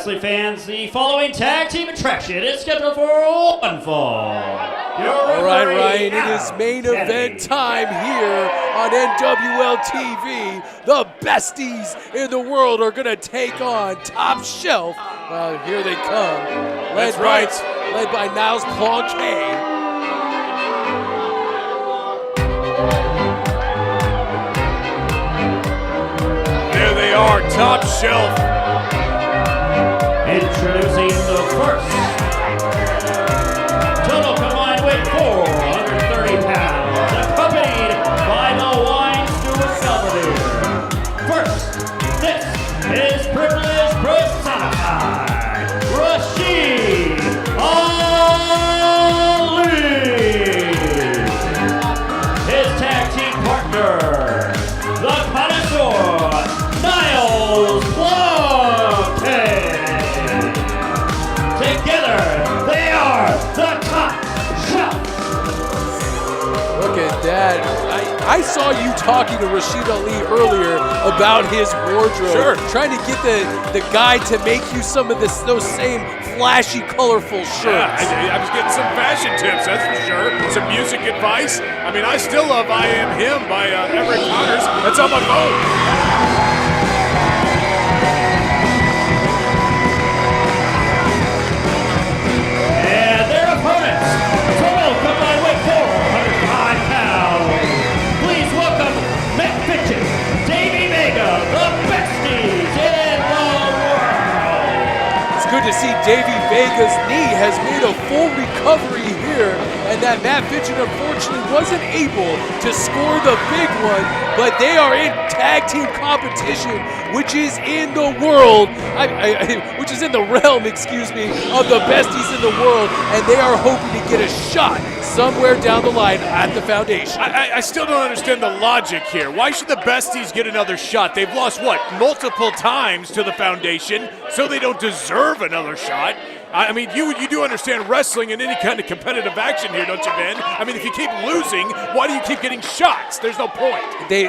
wrestling fans, the following tag team attraction is scheduled for one fall. All right, Ryan, it is main event time here on NWL TV. The besties in the world are going to take on Top Shelf. Here they come. Led by Niles, Plonk. There they are, Top Shelf. Introducing the first. Total combined weight 430 pounds, accompanied by the wine steward Belvedere. First, this is privilege personified, Rasheed Ali. His tag team partner, the connoisseur, Niles, Plonk. Together, they are the Top Shelf. Look at that. I saw you talking to Rasheed Ali earlier about his wardrobe. Sure. Trying to get the guy to make you some of those same flashy, colorful shirts. Yeah, I was getting some fashion tips, that's for sure. Some music advice. I mean, I still love I Am Him by Everett Connors. That's on my phone. Good to see Davey Vega's knee has made a full recovery here, and that Matt Fitchin unfortunately wasn't able to score the big one, but they are in tag team competition, which is in the world, which is in the realm, of the besties in the world, and they are hoping to get a shot somewhere down the line at the Foundation. I still don't understand the logic here. Why should the besties get another shot? They've lost, multiple times to the Foundation, so they don't deserve another shot. I mean, you do understand wrestling and any kind of competitive action here, don't you, Ben? I mean, if you keep losing, why do you keep getting shots? There's no point. They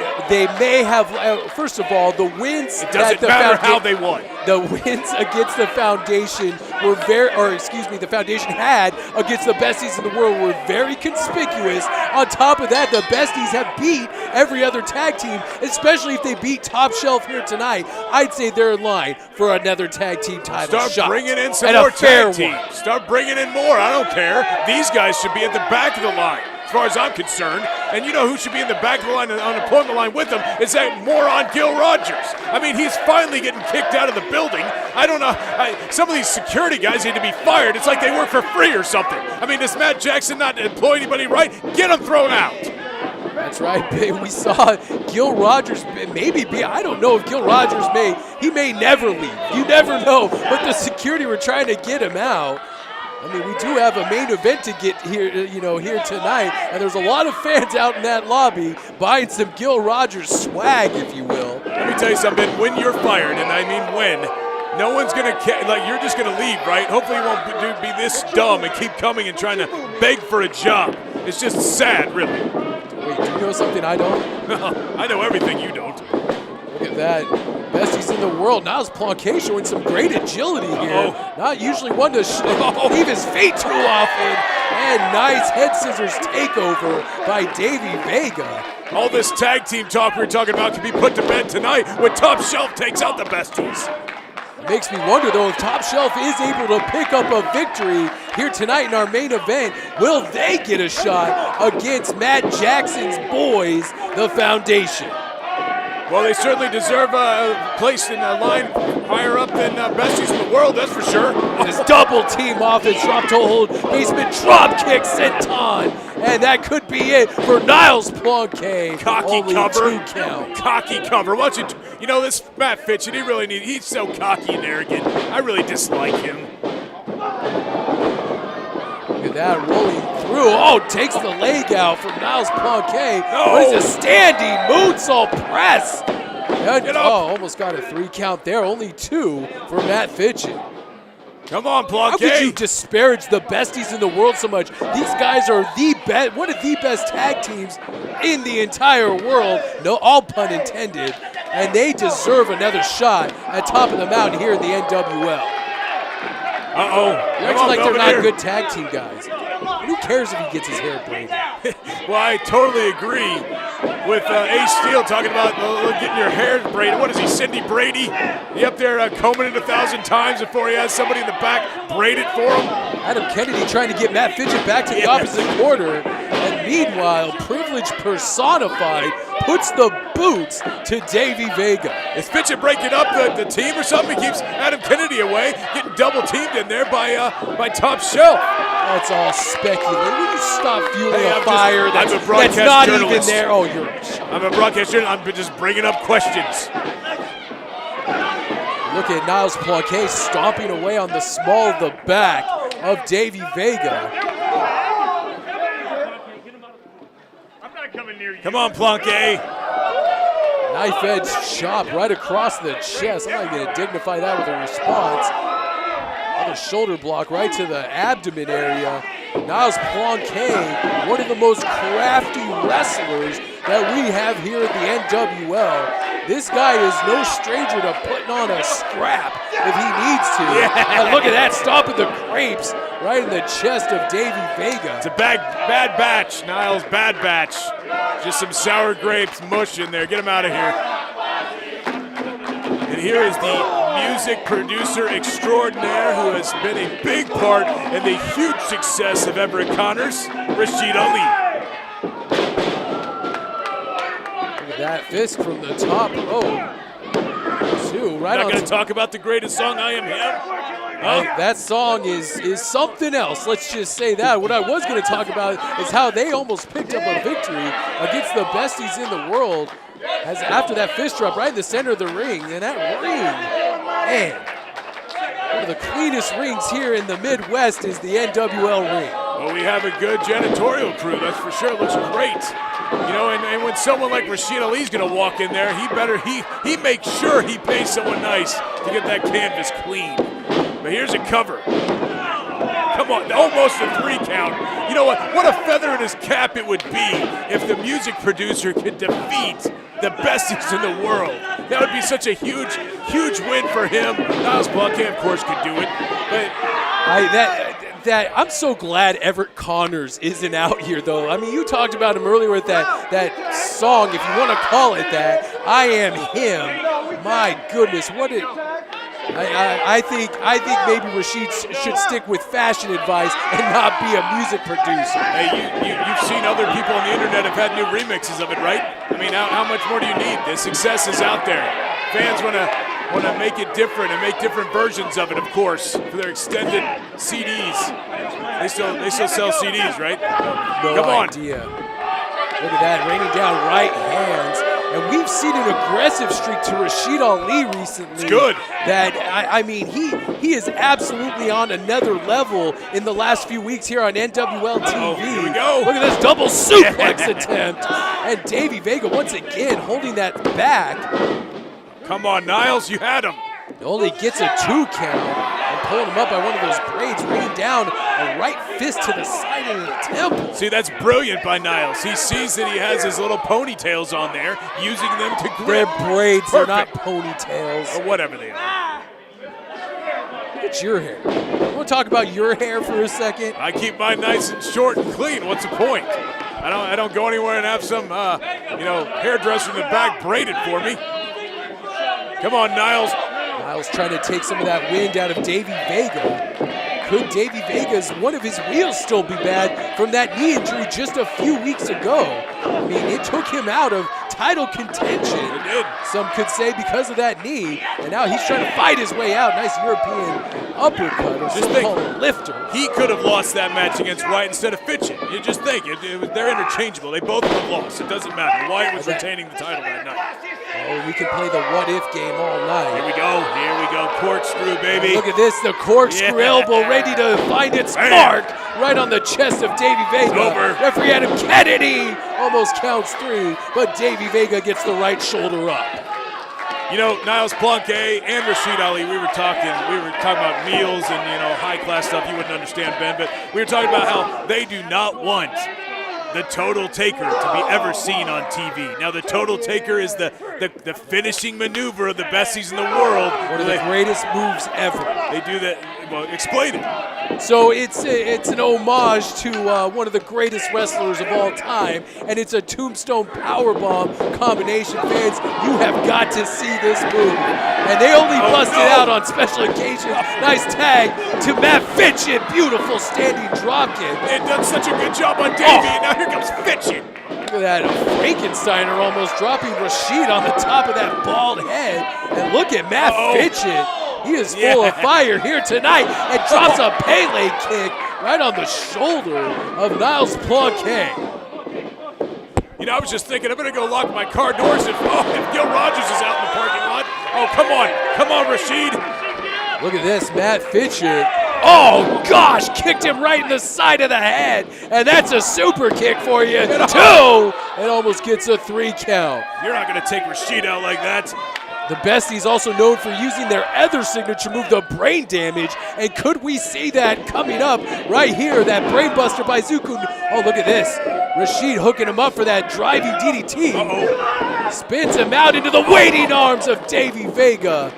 may have, first of all, the wins. It doesn't matter how they won. The wins against the Foundation were the Foundation had against the besties in the world were very conspicuous. On top of that, the besties have beat every other tag team, especially if they beat Top Shelf here tonight. I'd say they're in line for another tag team title shot. Start bringing in some more tag teams. Start bringing in more. I don't care. These guys should be at the back of the line, as far as I'm concerned. And you know who should be in the back of the line and on the opponent line with them is that moron Gil Rogers. I mean, he's finally getting kicked out of the building. I don't know. Some of these security guys need to be fired. It's like they work for free or something. I mean, does Matt Jackson not employ anybody right? Get him thrown out. That's right, babe. We saw Gil Rogers I don't know if Gil Rogers may never leave. You never know. But the security were trying to get him out. I mean, we do have a main event to get here, here tonight, and there's a lot of fans out in that lobby buying some Gil Rogers swag, if you will. Let me tell you something. When you're fired, and I mean when, no one's gonna you're just gonna leave, right? Hopefully you won't be this dumb and keep coming and trying to beg for a job. It's just sad, really. Wait, do you know something I don't? I know everything you don't. Look at that. Besties in the world. Niles Plonk showing some great agility here. Not usually one to leave his feet too often. And nice head scissors takeover by Davey Vega. All this tag team talk we were talking about can be put to bed tonight when Top Shelf takes out the besties. Makes me wonder, though, if Top Shelf is able to pick up a victory here tonight in our main event, will they get a shot against Matt Jackson's boys, the Foundation? Well, they certainly deserve a place in a line higher up than besties in the world, that's for sure. This double team offense, drop to hold, basement drop kick, senton. And that could be it for Niles Plonk. Cocky Only cover. 2 count. Cocky cover. Watch it. You know, this Matt Fitchin, he's so cocky and arrogant. I really dislike him. Look at that, rolling through. Oh, takes the leg out from Niles Plonk. No. But it's a standing moonsault press. Get up. Almost got a 3 count there. Only 2 for Matt Fitchin. Come on, Plonk. How could you disparage the besties in the world so much? These guys are one of the best tag teams in the entire world. No, all pun intended. And they deserve another shot at top of the mountain here in the NWL. Uh-oh. Acting like they're not good tag team guys. Who cares if he gets his hair braided? Well, I totally agree with Ace Steel talking about getting your hair braided. What is he, Cindy Brady? He up there combing it 1,000 times before he has somebody in the back braid it for him? Adam Kennedy trying to get Matt Fidget back to the opposite corner. And meanwhile, Privilege personified puts the boots to Davey Vega. Is Fidget breaking up the team or something? He keeps Adam Kennedy away, getting double teamed in there by Top Shelf. That's all speculative. Will you stop fueling a I'm fire I'm a that's broadcast not journalist. even there? Oh, you're... I'm a broadcast journalist. I'm just bringing up questions. Look at Niles Plonk stomping away on the small of the back of Davey Vega. Come on, Plonk. Knife edge chop right across the chest. I'm not going to dignify that with a response. Another shoulder block right to the abdomen area. Niles Plonk, one of the most crafty wrestlers that we have here at the NWL. This guy is no stranger to putting on a scrap if he needs to. Yeah. And look at that, stomping the grapes right in the chest of Davey Vega. It's a bad batch, Niles, bad batch. Just some sour grapes mush in there. Get him out of here. And here is the music producer extraordinaire who has been a big part in the huge success of Everett Connors, Rasheed Ali. That fist from the top rope. Right Not going to talk about the greatest song, I Am Him. That song is something else. Let's just say that. What I was going to talk about is how they almost picked up a victory against the besties in the world as after that fist drop right in the center of the ring. And that ring, man, one of the cleanest rings here in the Midwest is the NWL ring. Well, we have a good janitorial crew, that's for sure. It looks great. You know, and when someone like Rasheed Ali's going to walk in there, he makes sure he pays someone nice to get that canvas clean. But here's a cover. Come on, almost a 3 count. You know what? What a feather in his cap it would be if the music producer could defeat the besties in the world. That would be such a huge, huge win for him. Niles Plonk, of course, could do it. But I'm so glad Everett Connors isn't out here, though. I mean, you talked about him earlier with that song, if you want to call it that, I Am Him. My goodness, what it... I think maybe Rasheed should stick with fashion advice and not be a music producer. Hey, you've seen other people on the internet have had new remixes of it, right? I mean, how much more do you need? The success is out there. Fans want to make it different and make different versions of it, of course, for their extended CDs. They still sell CDs, right? No idea. Look at that, raining down right hands. And we've seen an aggressive streak to Rasheed Ali recently. It's good. That, I mean, he is absolutely on another level in the last few weeks here on NWL TV. Oh, here we go. Look at this double suplex attempt. And Davey Vega once again holding that back. Come on, Niles, you had him. He only gets a 2 count. Pulling him up by one of those braids, raining down a right fist to the side of the temple. See, that's brilliant by Niles. He sees that he has his little ponytails on there, using them to grip. They're braids, they're not ponytails. Or whatever they are. Look at your hair. You want to talk about your hair for a second? I keep mine nice and short and clean. What's the point? I don't go anywhere and have some, hairdresser in the back braid it for me. Come on, Niles. Niles trying to take some of that wind out of Davey Vega. Could Davey Vega's one of his wheels still be bad from that knee injury just a few weeks ago? I mean, it took him out of title contention. It did. Some could say because of that knee, and now he's trying to fight his way out. Nice European uppercut, or Just think, so-called lifter. He could have lost that match against Wyatt instead of Fitchin. You just think, they're interchangeable. They both have lost. It doesn't matter. Wyatt was retaining the title that night. Oh, we can play the what-if game all night. Here we go. Corkscrew, baby. Look at this, the corkscrew elbow ready to find its mark right on the chest of Davey Vega. It's over. Referee Adam Kennedy almost counts 3, but Davey Vega gets the right shoulder up. You know, Niles Plonk and Rasheed Ali, we were talking about meals and, high-class stuff you wouldn't understand, Ben, but we were talking about how they do not want the Total Taker to be ever seen on TV. Now, the Total Taker is the finishing maneuver of the besties in the world. One of the greatest moves ever. They do that. Well, explain it. So it's an homage to one of the greatest wrestlers of all time, and it's a tombstone powerbomb combination. Fans, you have got to see this move. And they only bust it out on special occasions. Nice tag to Matt Fitchin. Beautiful standing dropkick. They've done such a good job on Davey, and now here comes Fitchin. Look at that, Frankensteiner almost dropping Rasheed on the top of that bald head. And look at Matt Fitchin. He is full of fire here tonight and drops a Pele kick right on the shoulder of Niles Plonk. You know, I was just thinking, I'm going to go lock my car doors if Gil Rogers is out in the parking lot. Oh, come on, Rasheed. Look at this, Matt Fitchin. Oh, gosh, kicked him right in the side of the head. And that's a super kick for you, too. It almost gets a 3 count. You're not going to take Rasheed out like that. The Besties also known for using their other signature move, the brain damage. And could we see that coming up right here, that brain buster by Zuku? Oh, look at this. Rasheed hooking him up for that driving DDT. Spins him out into the waiting arms of Davey Vega.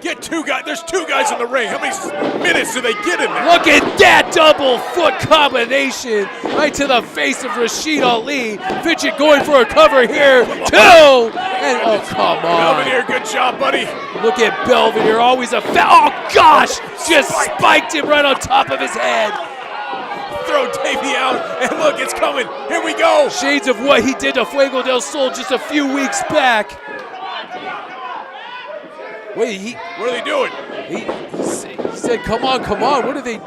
Get 2 guys. There's 2 guys in the ring. How many minutes do they get in there? Look at that double foot combination right to the face of Rasheed Ali. Fitchin going for a cover here, 2. And oh, come on. Belvedere, good job, buddy. Look at Belvedere, always a oh gosh, just spiked him right on top of his head. Throw Davey out, and look, it's coming. Here we go. Shades of what he did to Fuego del Sol just a few weeks back. Wait, what are they doing? He said, come on, what are they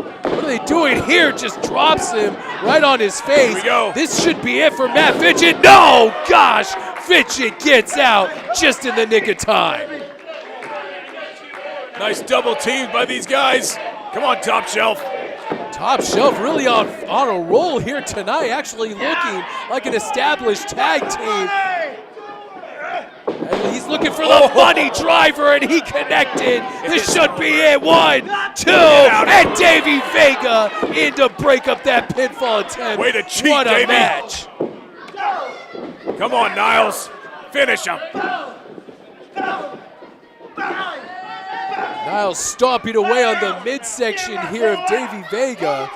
doing here? Just drops him right on his face. Here we go. This should be it for Matt Fitchin. No, gosh, Fitchin gets out just in the nick of time. Nice double team by these guys. Come on, Top Shelf. Top Shelf really on a roll here tonight, actually looking like an established tag team. And he's looking for the money driver, and he connected. This should be it. 1, 2, and Davey Vega in to break up that pinfall attempt. Way to cheat, what a Davey. match. Come on, Niles. Finish him. Niles stomping away on the midsection here of Davey Vega.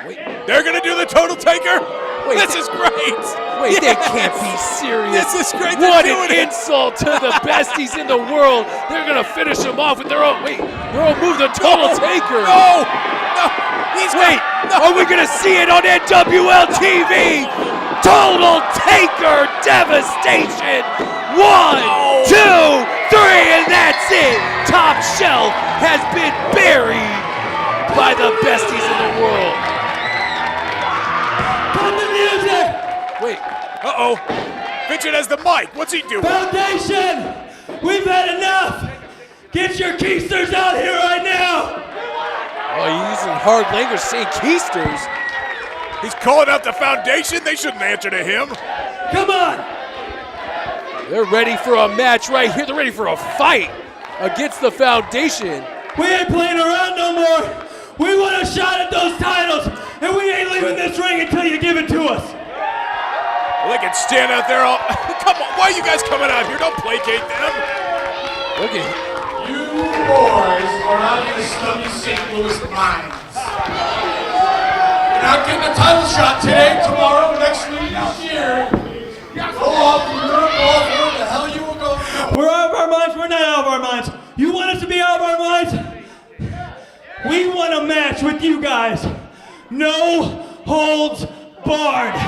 Wait, they're going to do the total taker? Wait, this is great. Wait, they can't be serious. This is great. What an insult to the Besties in the world. They're going to finish him off with their own move, the total taker. No. Are we going to see it on NWL TV? Total taker devastation. 1, 2, 3, and that's it. Top Shelf has been buried by the Besties in the world. Cut the music! Wait. Fitchin has the mic. What's he doing? Foundation! We've had enough! Get your keisters out here right now! Oh, you're using hard language saying keisters. He's calling out the Foundation? They shouldn't answer to him. Come on! They're ready for a match right here. They're ready for a fight against the Foundation. We ain't playing around no more! We want a shot at those titles, and we ain't leaving this ring until you give it to us! Well, they can stand out there all... Come on, why are you guys coming out here? Don't placate them. Look at You boys are not going to study St. Louis minds. You're not getting a title shot today, tomorrow, next week, this year. Go off, where the hell you will go. We're out of our minds, we're not out of our minds. You want us to be out of our minds? We want a match with you guys. No holds barred.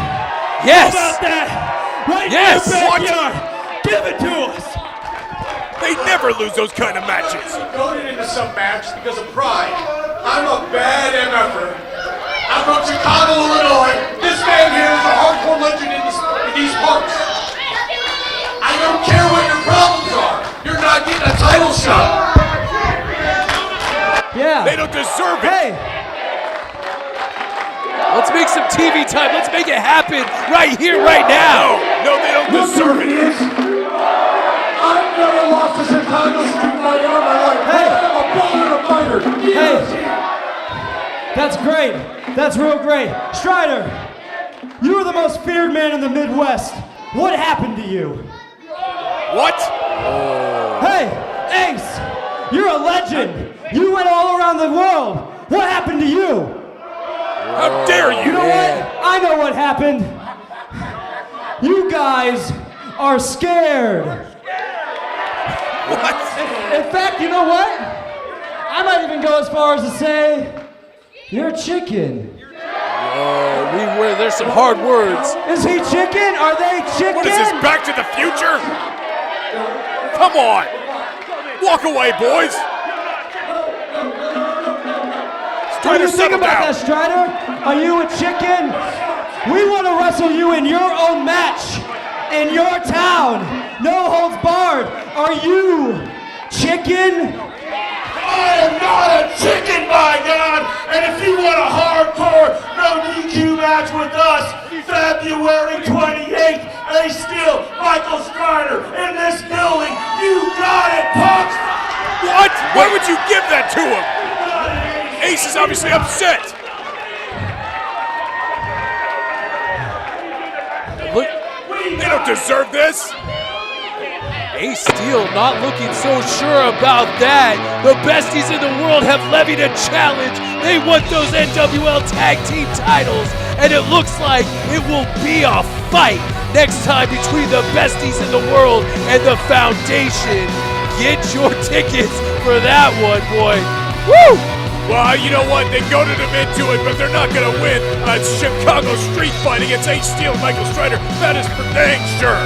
yes. How about that? Right Yes. in your backyard. Give it to us. They never lose those kind of matches. Goaded into some match because of pride. I'm a bad MFer. I'm from Chicago, Illinois. This man here is a hardcore legend in these parts. I don't care what your problems are. You're not getting a title shot. Yeah. They don't deserve it. Hey. Let's make some TV time. Let's make it happen right here, right now. No, they don't deserve it. I've never lost a Chicago street fight in my life. Hey, I'm a baller and a fighter. Hey. That's great. That's real great. Strider, you were the most feared man in the Midwest. What happened to you? What? Hey, Ace, you're a legend. You went all around the world. What happened to you? How dare you? You know what? I know what happened. You guys are scared. What? In fact, you know what? I might even go as far as to say, you're chicken. There's some hard words. Is he chicken? Are they chicken? What is this, Back to the Future? Come on. Walk away, boys. What do you Strider, think settle about down. that, Strider? Are you a chicken? We want to wrestle you in your own match, in your town. No holds barred. Are you chicken? I am not a chicken, my God! And if you want a hardcore, no DQ match with us, February 28th, they steal Michael Strider in this building. You got it, punks! What? Why would you give that to him? Ace is obviously upset. Look, They don't deserve this. Ace Steel not looking so sure about that. The besties in the world have levied a challenge. They want those NWL Tag Team titles, and it looks like it will be a fight next time between the besties in the world and the Foundation. Get your tickets for that one, boy. Woo! Well, you know what? They goaded him into it, but they're not going to win a Chicago street fight against Ace Steel and Michael Strider. That is for dang sure.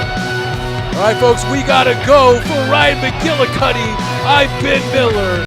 All right, folks, we gotta go. For Ryan McGillicuddy, I've been Miller.